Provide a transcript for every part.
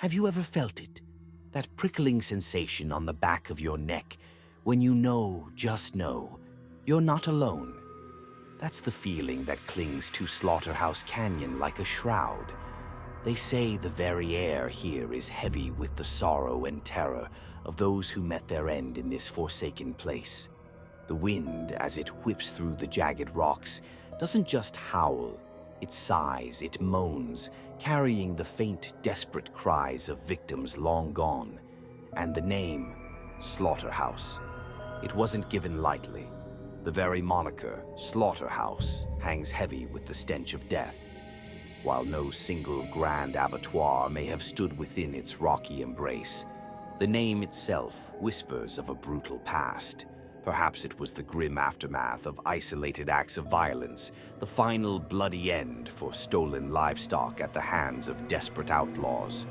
Have you ever felt it? That prickling sensation on the back of your neck when you know, just know, you're not alone. That's the feeling that clings to Slaughterhouse Canyon like a shroud. They say the very air here is heavy with the sorrow and terror of those who met their end in this forsaken place. The wind, as it whips through the jagged rocks, doesn't just howl. It sighs, it moans, carrying the faint, desperate cries of victims long gone. And the name, Slaughterhouse. It wasn't given lightly. The very moniker, Slaughterhouse, hangs heavy with the stench of death. While no single grand abattoir may have stood within its rocky embrace, the name itself whispers of a brutal past. Perhaps it was the grim aftermath of isolated acts of violence, the final bloody end for stolen livestock at the hands of desperate outlaws.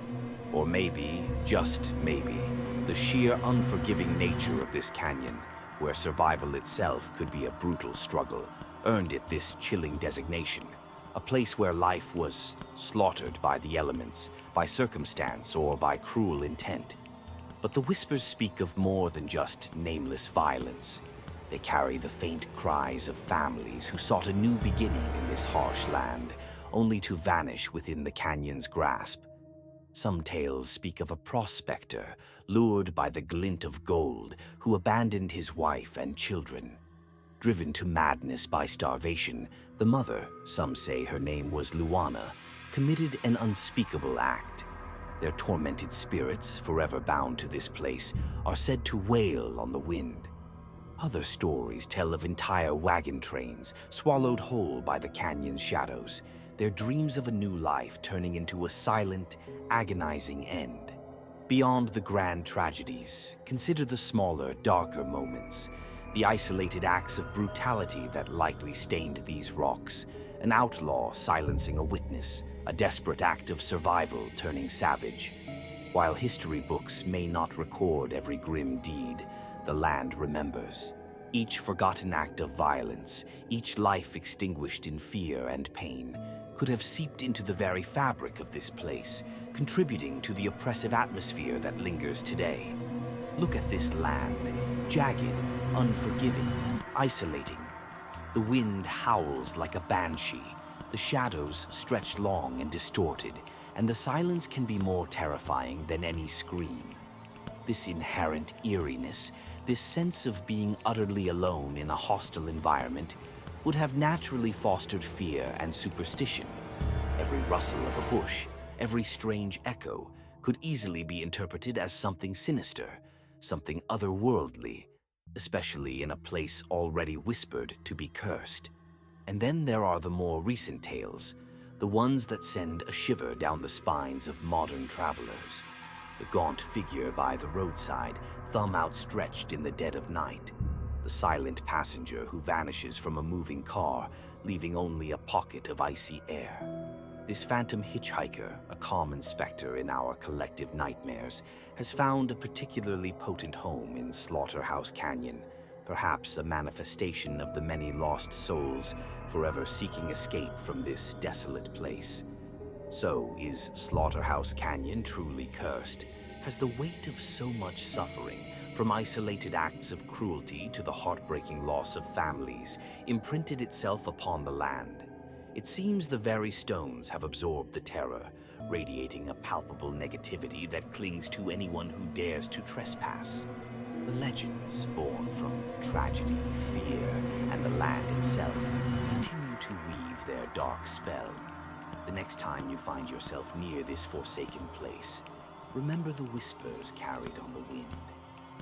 Or maybe, just maybe, the sheer unforgiving nature of this canyon, where survival itself could be a brutal struggle, earned it this chilling designation. A place where life was slaughtered by the elements, by circumstance, or by cruel intent. But the whispers speak of more than just nameless violence. They carry the faint cries of families who sought a new beginning in this harsh land, only to vanish within the canyon's grasp. Some tales speak of a prospector, lured by the glint of gold, who abandoned his wife and children. Driven to madness by starvation, the mother, some say her name was Luana, committed an unspeakable act. Their tormented spirits, forever bound to this place, are said to wail on the wind. Other stories tell of entire wagon trains swallowed whole by the canyon's shadows, their dreams of a new life turning into a silent, agonizing end. Beyond the grand tragedies, consider the smaller, darker moments, the isolated acts of brutality that likely stained these rocks, an outlaw silencing a witness, a desperate act of survival turning savage. While history books may not record every grim deed, the land remembers. Each forgotten act of violence, each life extinguished in fear and pain, could have seeped into the very fabric of this place, contributing to the oppressive atmosphere that lingers today. Look at this land, jagged, unforgiving, isolating. The wind howls like a banshee. The shadows stretch long and distorted, and the silence can be more terrifying than any scream. This inherent eeriness, this sense of being utterly alone in a hostile environment, would have naturally fostered fear and superstition. Every rustle of a bush, every strange echo, could easily be interpreted as something sinister, something otherworldly, especially in a place already whispered to be cursed. And then there are the more recent tales, the ones that send a shiver down the spines of modern travelers. The gaunt figure by the roadside, thumb outstretched in the dead of night. The silent passenger who vanishes from a moving car, leaving only a pocket of icy air. This phantom hitchhiker, a common specter in our collective nightmares, has found a particularly potent home in Slaughterhouse Canyon, perhaps a manifestation of the many lost souls forever seeking escape from this desolate place. So, is Slaughterhouse Canyon truly cursed? Has the weight of so much suffering, from isolated acts of cruelty to the heartbreaking loss of families, imprinted itself upon the land? It seems the very stones have absorbed the terror, radiating a palpable negativity that clings to anyone who dares to trespass. The legends, born from tragedy, fear, and the land itself, continue to weave their dark spell. The next time you find yourself near this forsaken place, remember the whispers carried on the wind.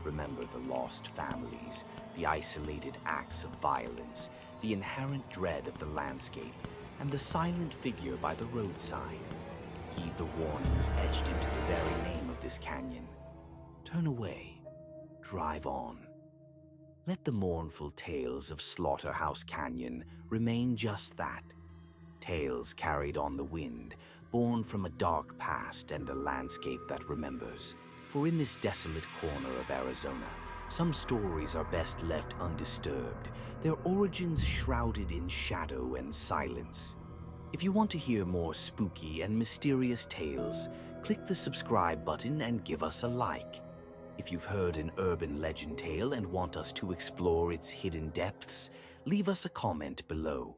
Remember the lost families, the isolated acts of violence, the inherent dread of the landscape, and the silent figure by the roadside. Heed the warnings etched into the very name of this canyon. Turn away. Drive on. Let the mournful tales of Slaughterhouse Canyon remain just that. Tales carried on the wind, born from a dark past and a landscape that remembers. For in this desolate corner of Arizona, some stories are best left undisturbed, their origins shrouded in shadow and silence. If you want to hear more spooky and mysterious tales, click the subscribe button and give us a like. If you've heard an urban legend tale and want us to explore its hidden depths, leave us a comment below.